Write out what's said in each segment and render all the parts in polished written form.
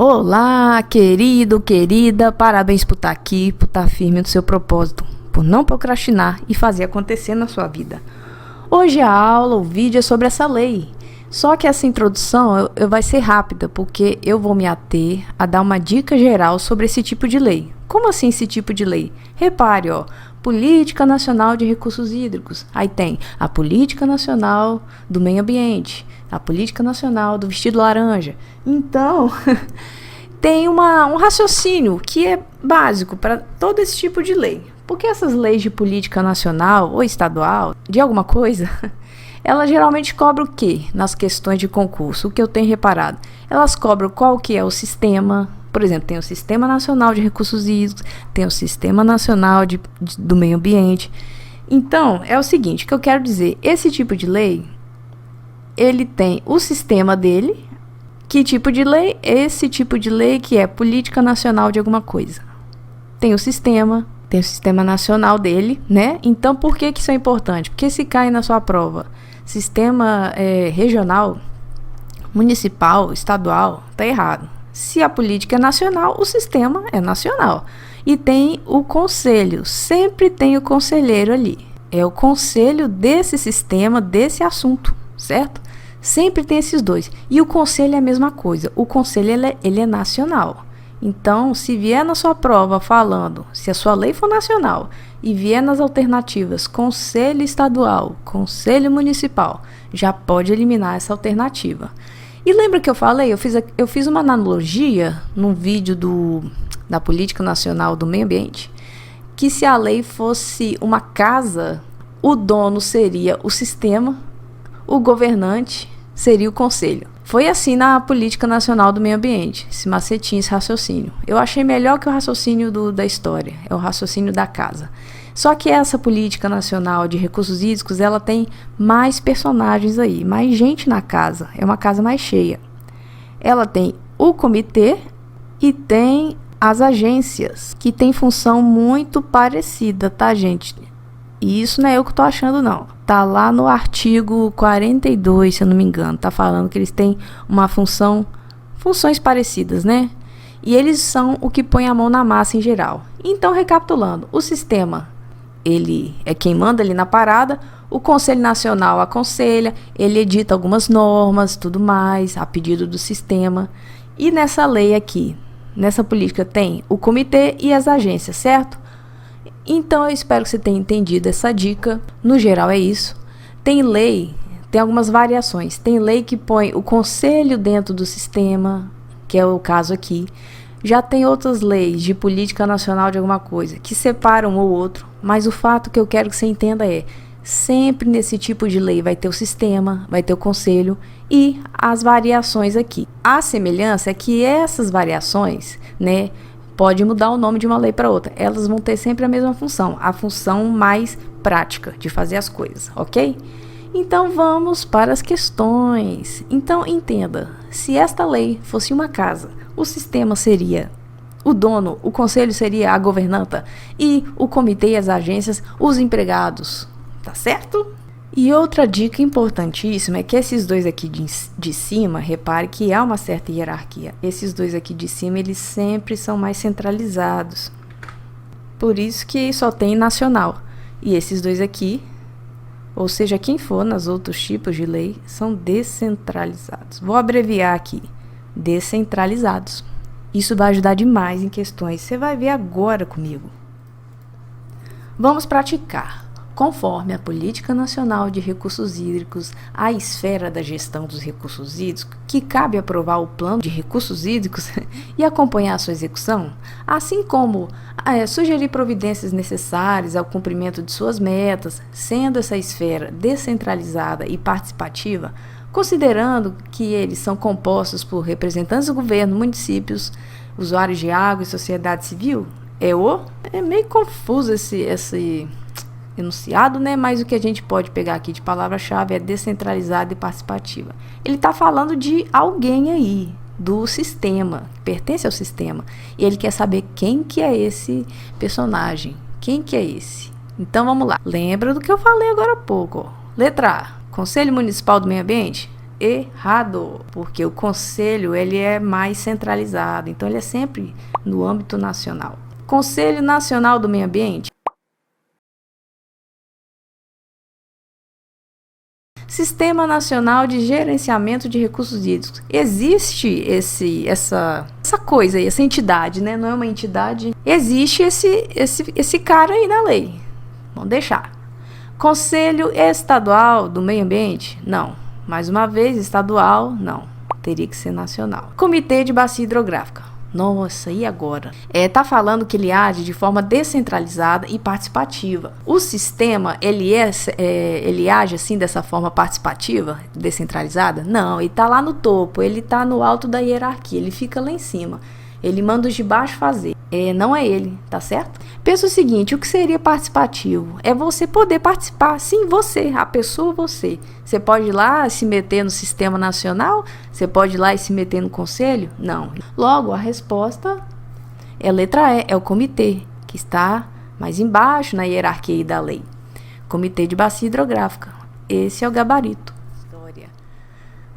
Olá, querido, querida, parabéns por estar aqui, por estar firme no seu propósito, por não procrastinar e fazer acontecer na sua vida. Hoje a aula, o vídeo é sobre essa lei. Só que essa introdução vai ser rápida, porque eu vou me ater a dar uma dica geral sobre esse tipo de lei. Como assim esse tipo de lei? Repare, Política Nacional de Recursos Hídricos. Aí tem a Política Nacional do Meio Ambiente, a Política Nacional do Vestido Laranja. Então, tem um raciocínio que é básico para todo esse tipo de lei. Porque essas leis de política nacional ou estadual, de alguma coisa, elas geralmente cobram o quê? Nas questões de concurso, o que eu tenho reparado? Elas cobram qual que é o sistema. Por exemplo, tem o Sistema Nacional de Recursos Hídricos, tem o Sistema Nacional do Meio Ambiente. Então, é o seguinte, o que eu quero dizer, esse tipo de lei, ele tem o sistema dele. Que tipo de lei? Esse tipo de lei que é política nacional de alguma coisa. Tem o sistema nacional dele, né? Então, por que isso é importante? Porque se cai na sua prova sistema regional, municipal, estadual, tá errado. Se a política é nacional, o sistema é nacional. E tem o conselho, sempre tem o conselheiro ali. É o conselho desse sistema, desse assunto, certo? Sempre tem esses dois. E o conselho é a mesma coisa. O conselho ele é nacional. Então, se vier na sua prova falando, se a sua lei for nacional e vier nas alternativas conselho estadual, conselho municipal, já pode eliminar essa alternativa. E lembra que eu falei, eu fiz uma analogia num vídeo da Política Nacional do Meio Ambiente, que se a lei fosse uma casa, o dono seria o sistema, o governante seria o conselho. Foi assim na Política Nacional do Meio Ambiente, esse macetinho, esse raciocínio. Eu achei melhor que o raciocínio da história, é o raciocínio da casa. Só que essa Política Nacional de Recursos Hídricos, ela tem mais personagens aí, mais gente na casa, é uma casa mais cheia. Ela tem o comitê e tem as agências, que tem função muito parecida, tá, gente? E isso não é eu que tô achando, não. Tá lá no artigo 42, se eu não me engano. Tá falando que eles têm funções parecidas, né? E eles são o que põe a mão na massa em geral. Então, recapitulando, o sistema, ele é quem manda ali na parada. O Conselho Nacional aconselha, ele edita algumas normas, tudo mais, a pedido do sistema. E nessa lei aqui, nessa política, tem o comitê e as agências, certo? Então, eu espero que você tenha entendido essa dica. No geral, é isso. Tem algumas variações. Tem lei que põe o conselho dentro do sistema, que é o caso aqui. Já tem outras leis de política nacional de alguma coisa, que separam um ou outro. Mas o fato que eu quero que você entenda é, sempre nesse tipo de lei vai ter o sistema, vai ter o conselho e as variações aqui. A semelhança é que essas variações, né, pode mudar o nome de uma lei para outra. Elas vão ter sempre a mesma função, a função mais prática de fazer as coisas, ok? Então vamos para as questões. Então entenda, se esta lei fosse uma casa, o sistema seria o dono, o conselho seria a governanta e o comitê e as agências, os empregados, tá certo? E outra dica importantíssima é que esses dois aqui de cima, repare que há uma certa hierarquia. Esses dois aqui de cima, eles sempre são mais centralizados. Por isso que só tem nacional. E esses dois aqui, ou seja, quem for nos outros tipos de lei, são descentralizados. Vou abreviar aqui, descentralizados. Isso vai ajudar demais em questões. Você vai ver agora comigo. Vamos praticar. Conforme a Política Nacional de Recursos Hídricos, a esfera da gestão dos recursos hídricos, que cabe aprovar o plano de recursos hídricos e acompanhar a sua execução, assim como sugerir providências necessárias ao cumprimento de suas metas, sendo essa esfera descentralizada e participativa, considerando que eles são compostos por representantes do governo, municípios, usuários de água e sociedade civil. É meio confuso esse enunciado, né? Mas o que a gente pode pegar aqui de palavra-chave é descentralizada e participativa. Ele está falando de alguém aí, do sistema, que pertence ao sistema. E ele quer saber quem que é esse personagem, quem que é esse. Então vamos lá. Lembra do que eu falei agora há pouco, ó. Letra A, Conselho Municipal do Meio Ambiente. Errado, porque o conselho ele é mais centralizado, então ele é sempre no âmbito nacional. Conselho Nacional do Meio Ambiente. Sistema Nacional de Gerenciamento de Recursos Hídricos. Existe essa coisa aí, essa entidade, né? Não é uma entidade. Existe esse cara aí na lei. Vamos deixar. Conselho Estadual do Meio Ambiente? Não. Mais uma vez, estadual, não. Teria que ser nacional. Comitê de Bacia Hidrográfica. Nossa, e agora? Tá falando que ele age de forma descentralizada e participativa. O sistema, ele age assim dessa forma participativa, descentralizada? Não, ele tá lá no topo, ele tá no alto da hierarquia, ele fica lá em cima. Ele manda os de baixo fazer. Não é ele, tá certo? Pensa o seguinte, o que seria participativo? É você poder participar, sim, você, a pessoa você. Você pode ir lá se meter no sistema nacional? Você pode ir lá e se meter no conselho? Não. Logo, a resposta é letra E, é o comitê, que está mais embaixo na hierarquia da lei. Comitê de Bacia Hidrográfica. Esse é o gabarito.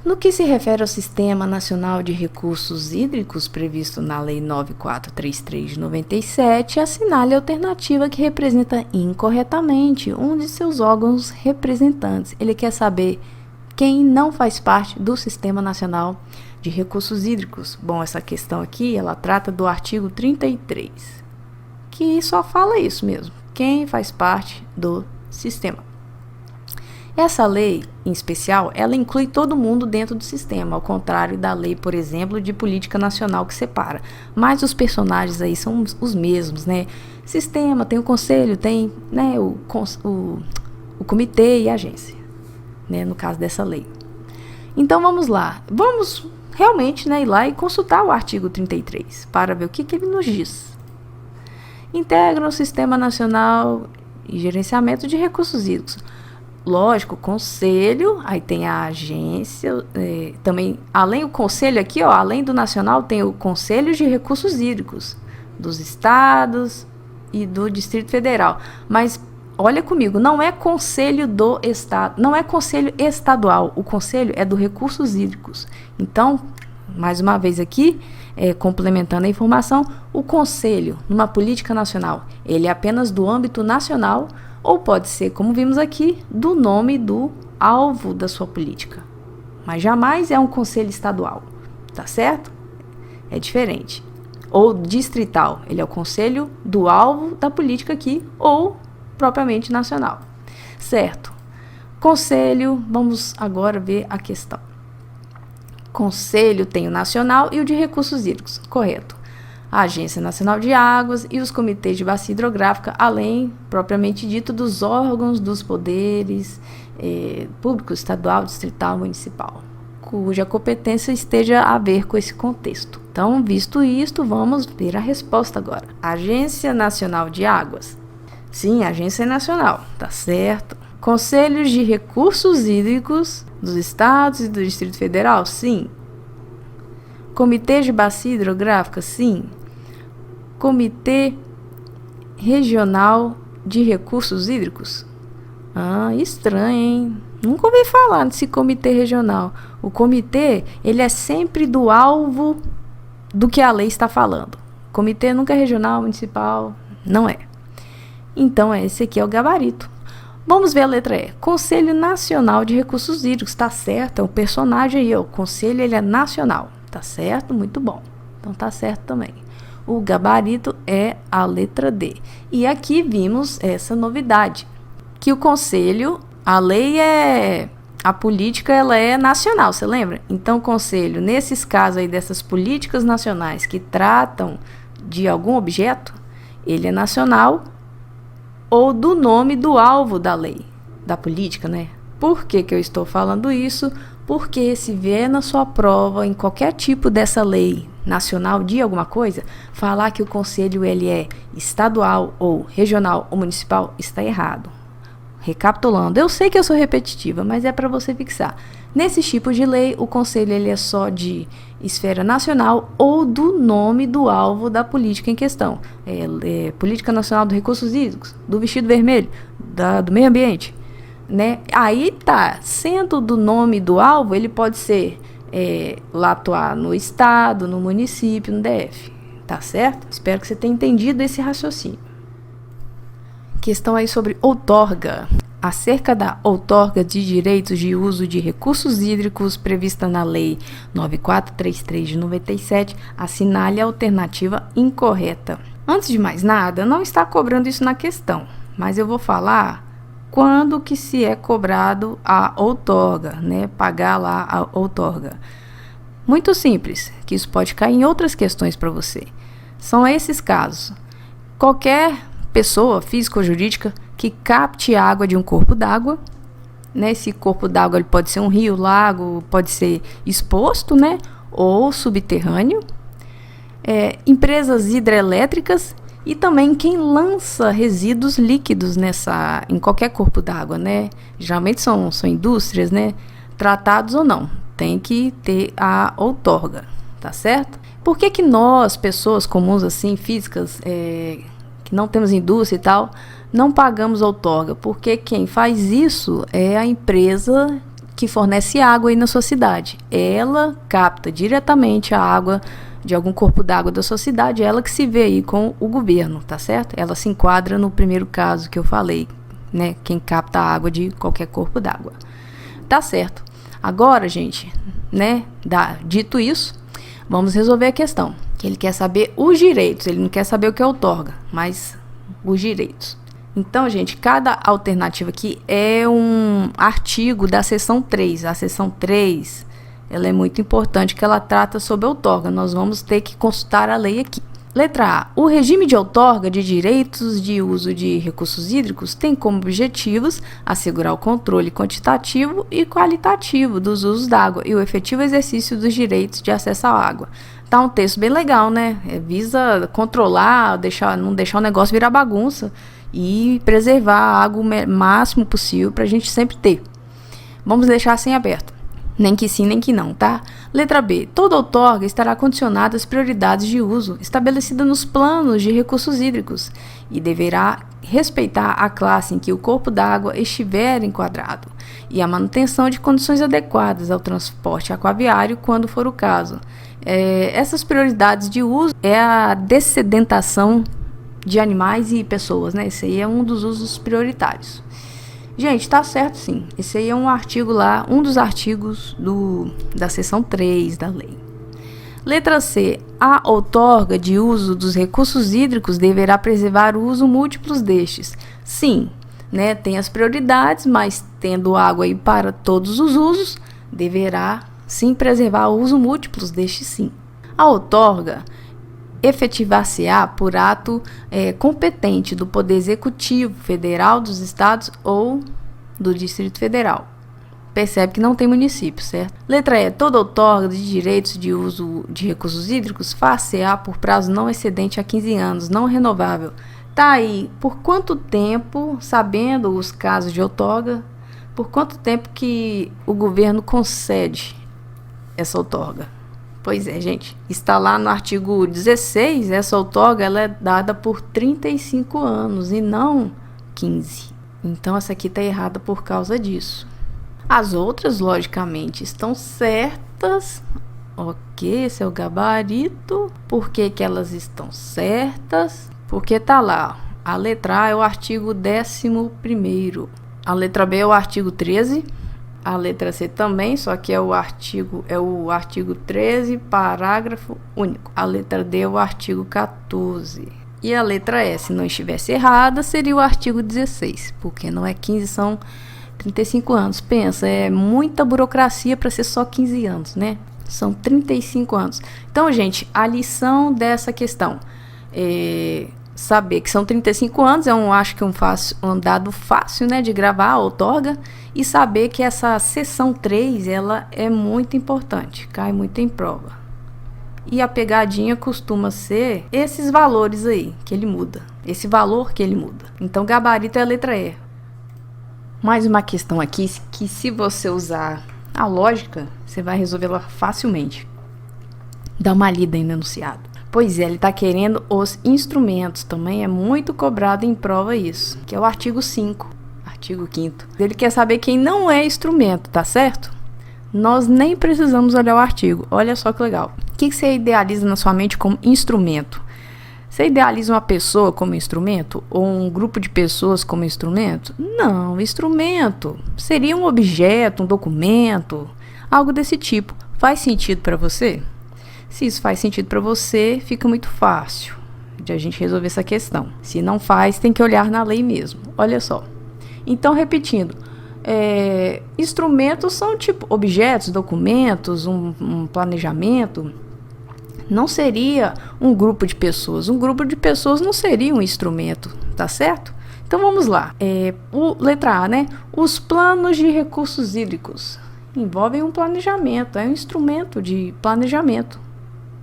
No que se refere ao Sistema Nacional de Recursos Hídricos previsto na Lei 9433 de 97, assinale a alternativa que representa incorretamente um de seus órgãos representantes. Ele quer saber quem não faz parte do Sistema Nacional de Recursos Hídricos. Bom, essa questão aqui, ela trata do artigo 33, que só fala isso mesmo, quem faz parte do sistema. Essa lei, em especial, ela inclui todo mundo dentro do sistema, ao contrário da lei, por exemplo, de política nacional que separa. Mas os personagens aí são os mesmos, né? Sistema, tem o conselho, tem, né, o comitê e a agência, né, no caso dessa lei. Então vamos lá, vamos realmente, né, ir lá e consultar o artigo 33 para ver o que ele nos diz. Integra o Sistema Nacional de Gerenciamento de Recursos Hídricos. Lógico, conselho, aí tem a agência, também, além do conselho aqui, ó, além do nacional, tem o Conselho de Recursos Hídricos dos estados e do Distrito Federal. Mas, olha comigo, não é conselho do estado, não é conselho estadual, o conselho é do Recursos Hídricos. Então, mais uma vez aqui, complementando a informação, o conselho, numa política nacional, ele é apenas do âmbito nacional, ou pode ser, como vimos aqui, do nome do alvo da sua política. Mas jamais é um conselho estadual, tá certo? É diferente. Ou distrital, ele é o conselho do alvo da política aqui, ou propriamente nacional. Certo. Conselho, vamos agora ver a questão. Conselho tem o nacional e o de recursos hídricos, correto. A Agência Nacional de Águas e os comitês de bacia hidrográfica, além, propriamente dito, dos órgãos dos poderes público, estadual, distrital, municipal, cuja competência esteja a ver com esse contexto. Então, visto isto, vamos ver a resposta agora. Agência Nacional de Águas. Sim, Agência Nacional, tá certo. Conselhos de Recursos Hídricos dos Estados e do Distrito Federal? Sim. Comitê de Bacia Hidrográfica? Sim. Comitê Regional de Recursos Hídricos? Estranho, hein? Nunca ouvi falar desse comitê regional. O comitê, ele é sempre do alvo do que a lei está falando. Comitê nunca é regional, municipal, não é. Então, esse aqui é o gabarito. Vamos ver a letra E. Conselho Nacional de Recursos Hídricos, tá certo, é um personagem aí, ó. O conselho, ele é nacional, tá certo? Muito bom. Então, tá certo também. O gabarito é a letra D. E aqui vimos essa novidade, que o conselho, a lei a política, ela é nacional, você lembra? Então, o conselho, nesses casos aí dessas políticas nacionais que tratam de algum objeto, ele é nacional ou do nome do alvo da lei, da política, né? Por que eu estou falando isso? Porque se vier na sua prova, em qualquer tipo dessa lei nacional de alguma coisa, falar que o conselho ele é estadual ou regional ou municipal, está errado. Recapitulando, eu sei que eu sou repetitiva, mas é para você fixar. Nesses tipos de lei, o conselho ele é só de esfera nacional ou do nome do alvo da política em questão. Política Nacional dos Recursos Hídricos, do vestido vermelho, do meio ambiente, né? Aí tá, sendo do nome do alvo, ele pode ser lá atuar no estado, no município, no DF, tá certo? Espero que você tenha entendido esse raciocínio. Questão aí sobre outorga. Acerca da outorga de direitos de uso de recursos hídricos prevista na Lei 9433 de 97, assinale a alternativa incorreta. Antes de mais nada, não está cobrando isso na questão, mas eu vou falar quando que se é cobrado a outorga, né? Pagar lá a outorga. Muito simples, que isso pode cair em outras questões para você. São esses casos. Qualquer pessoa, física ou jurídica, que capte água de um corpo d'água, né? Esse corpo d'água ele pode ser um rio, lago, pode ser exposto, né? Ou subterrâneo. Empresas hidrelétricas e também quem lança resíduos líquidos em qualquer corpo d'água, né? Geralmente são indústrias, né? Tratados ou não, tem que ter a outorga, tá certo? Por que nós, pessoas comuns assim, físicas, que não temos indústria e tal, não pagamos outorga? Porque quem faz isso é a empresa que fornece água aí na sua cidade. Ela capta diretamente a água de algum corpo d'água da sua cidade, ela que se vê aí com o governo, tá certo? Ela se enquadra no primeiro caso que eu falei, né? Quem capta a água de qualquer corpo d'água. Tá certo. Agora, gente, né? Dito isso, vamos resolver a questão. Ele quer saber os direitos, ele não quer saber o que é outorga, mas os direitos. Então, gente, cada alternativa aqui é um artigo da seção 3. A seção 3... ela é muito importante, que ela trata sobre outorga. Nós vamos ter que consultar a lei aqui. Letra A. O regime de outorga de direitos de uso de recursos hídricos tem como objetivos assegurar o controle quantitativo e qualitativo dos usos da água e o efetivo exercício dos direitos de acesso à água. Tá um texto bem legal, né? Visa controlar, não deixar o negócio virar bagunça e preservar a água o máximo possível para a gente sempre ter. Vamos deixar assim aberto. Nem que sim, nem que não, tá? Letra B. Toda outorga estará condicionada às prioridades de uso estabelecidas nos planos de recursos hídricos e deverá respeitar a classe em que o corpo d'água estiver enquadrado e a manutenção de condições adequadas ao transporte aquaviário, quando for o caso. Essas prioridades de uso é a dessedentação de animais e pessoas, né? Esse aí é um dos usos prioritários. Gente, tá certo sim. Esse aí é um artigo lá, um dos artigos da seção 3 da lei. Letra C. A outorga de uso dos recursos hídricos deverá preservar o uso múltiplos destes. Sim, né? Tem as prioridades, mas tendo água aí para todos os usos, deverá sim preservar o uso múltiplos destes sim. A outorga efetivar-se-á por ato competente do Poder Executivo Federal, dos Estados ou do Distrito Federal. Percebe que não tem município, certo? Letra E. Toda outorga de direitos de uso de recursos hídricos far-se-á por prazo não excedente a 15 anos, não renovável. Tá aí, por quanto tempo, sabendo os casos de outorga, por quanto tempo que o governo concede essa outorga? Pois é, gente, está lá no artigo 16, essa outorga ela é dada por 35 anos e não 15. Então, essa aqui está errada por causa disso. As outras, logicamente, estão certas. Ok, esse é o gabarito. Por que que elas estão certas? Porque tá lá, a letra A é o artigo 11º. A letra B é o artigo 13. A letra C também, só que é o artigo 13, parágrafo único. A letra D é o artigo 14. E a letra E, se não estivesse errada, seria o artigo 16, porque não é 15, são 35 anos. Pensa, é muita burocracia para ser só 15 anos, né? São 35 anos. Então, gente, a lição dessa questão é saber que são 35 anos, acho que um dado fácil, né, de gravar a outorga, e saber que essa seção 3, ela é muito importante, cai muito em prova. E a pegadinha costuma ser esses valores aí, que ele muda, esse valor que ele muda. Então, gabarito é a letra E. Mais uma questão aqui, que se você usar a lógica, você vai resolvê-la facilmente. Dá uma lida aí no enunciado. Pois é, ele está querendo os instrumentos, também é muito cobrado em prova isso, que é o artigo 5. artigo 5º. Ele quer saber quem não é instrumento, tá certo? Nós nem precisamos olhar o artigo. Olha só que legal. O que você idealiza na sua mente como instrumento? Você idealiza uma pessoa como instrumento? Ou um grupo de pessoas como instrumento? Não, instrumento seria um objeto, um documento, algo desse tipo. Faz sentido para você? Se isso faz sentido para você, fica muito fácil de a gente resolver essa questão. Se não faz, tem que olhar na lei mesmo. Olha só. Então, repetindo, instrumentos são tipo objetos, documentos, um planejamento. Não seria um grupo de pessoas. Um grupo de pessoas não seria um instrumento, tá certo? Então vamos lá. Letra A, né? Os planos de recursos hídricos envolvem um planejamento, é um instrumento de planejamento.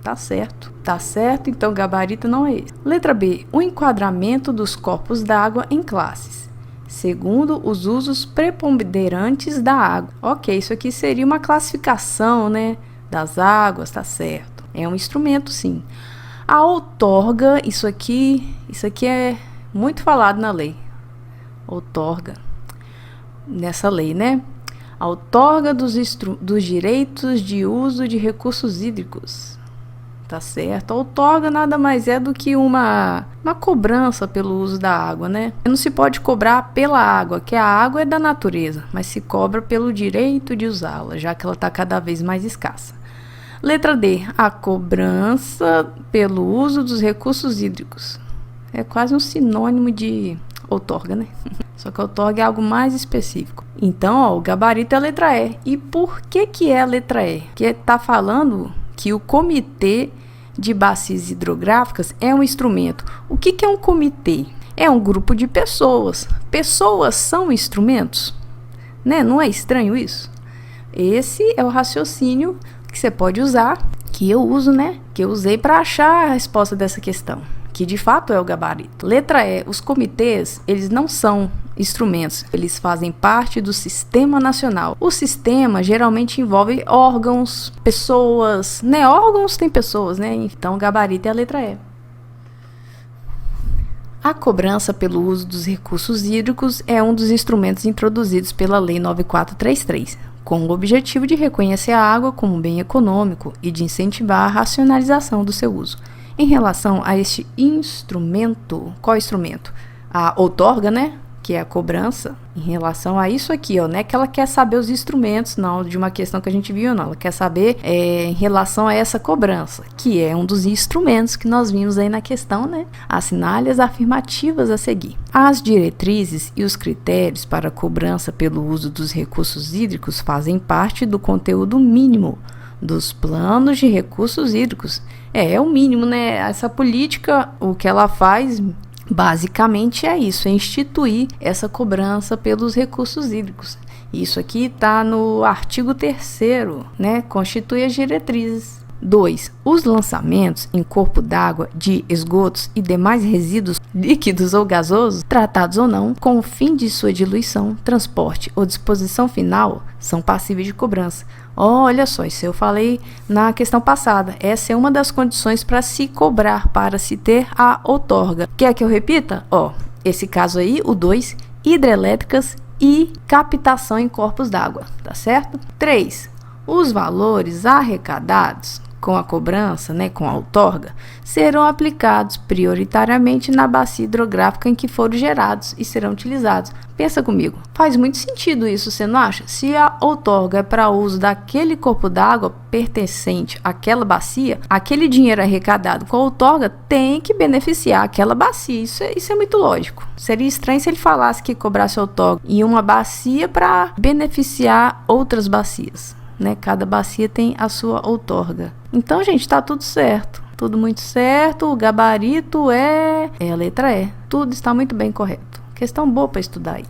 Tá certo. Tá certo, então gabarito não é esse. Letra B. O enquadramento dos corpos d'água em classes, segundo os usos preponderantes da água. Ok, isso aqui seria uma classificação, né? Das águas, tá certo. É um instrumento, sim. A outorga, isso aqui é muito falado na lei. Outorga. Nessa lei, né? A outorga dos direitos de uso de recursos hídricos. Tá certo. A outorga nada mais é do que uma cobrança pelo uso da água, né? Não se pode cobrar pela água, que a água é da natureza, mas se cobra pelo direito de usá-la, já que ela está cada vez mais escassa. Letra D. A cobrança pelo uso dos recursos hídricos. É quase um sinônimo de outorga, né? Só que a outorga é algo mais específico. Então, ó, o gabarito é a letra E. E por que é a letra E? Porque está falando que o Comitê de Bacias Hidrográficas é um instrumento. O que é um comitê? É um grupo de pessoas. Pessoas são instrumentos? Né? Não é estranho isso? Esse é o raciocínio que você pode usar, que eu uso, né? Que eu usei para achar a resposta dessa questão, que de fato é o gabarito. Letra E. Os comitês, eles não são instrumentos, eles fazem parte do sistema nacional. O sistema geralmente envolve órgãos, pessoas, né? Órgãos tem pessoas, né? Então, o gabarito é a letra E. A cobrança pelo uso dos recursos hídricos é um dos instrumentos introduzidos pela Lei 9433, com o objetivo de reconhecer a água como um bem econômico e de incentivar a racionalização do seu uso. Em relação a este instrumento, qual instrumento? A outorga, né? Que é a cobrança. Em relação a isso aqui, ó, não é que ela quer saber os instrumentos, não, de uma questão que a gente viu, não. Ela quer saber em relação a essa cobrança, que é um dos instrumentos que nós vimos aí na questão, né? Assinale as afirmativas a seguir. As diretrizes e os critérios para a cobrança pelo uso dos recursos hídricos fazem parte do conteúdo mínimo dos planos de recursos hídricos. É o mínimo, né? Essa política, o que ela faz basicamente é isso, é instituir essa cobrança pelos recursos hídricos. Isso aqui está no artigo 3º, né? Constitui as diretrizes. 2. Os lançamentos em corpo d'água de esgotos e demais resíduos líquidos ou gasosos, tratados ou não, com o fim de sua diluição, transporte ou disposição final, são passíveis de cobrança. Olha só, isso eu falei na questão passada. Essa é uma das condições para se cobrar, para se ter a outorga. Quer que eu repita? Ó, esse caso aí, o 2, hidrelétricas e captação em corpos d'água, tá certo? 3. Os valores arrecadados com a cobrança, né, com a outorga, serão aplicados prioritariamente na bacia hidrográfica em que foram gerados e serão utilizados. Pensa comigo, faz muito sentido isso, você não acha? Se a outorga é para uso daquele corpo d'água pertencente àquela bacia, aquele dinheiro arrecadado com a outorga tem que beneficiar aquela bacia. Isso é muito lógico. Seria estranho se ele falasse que cobrasse outorga em uma bacia para beneficiar outras bacias, né? Cada bacia tem a sua outorga. Então, gente, tá tudo certo. Tudo muito certo. O gabarito é a letra E. Tudo está muito bem correto. Questão boa para estudar aí.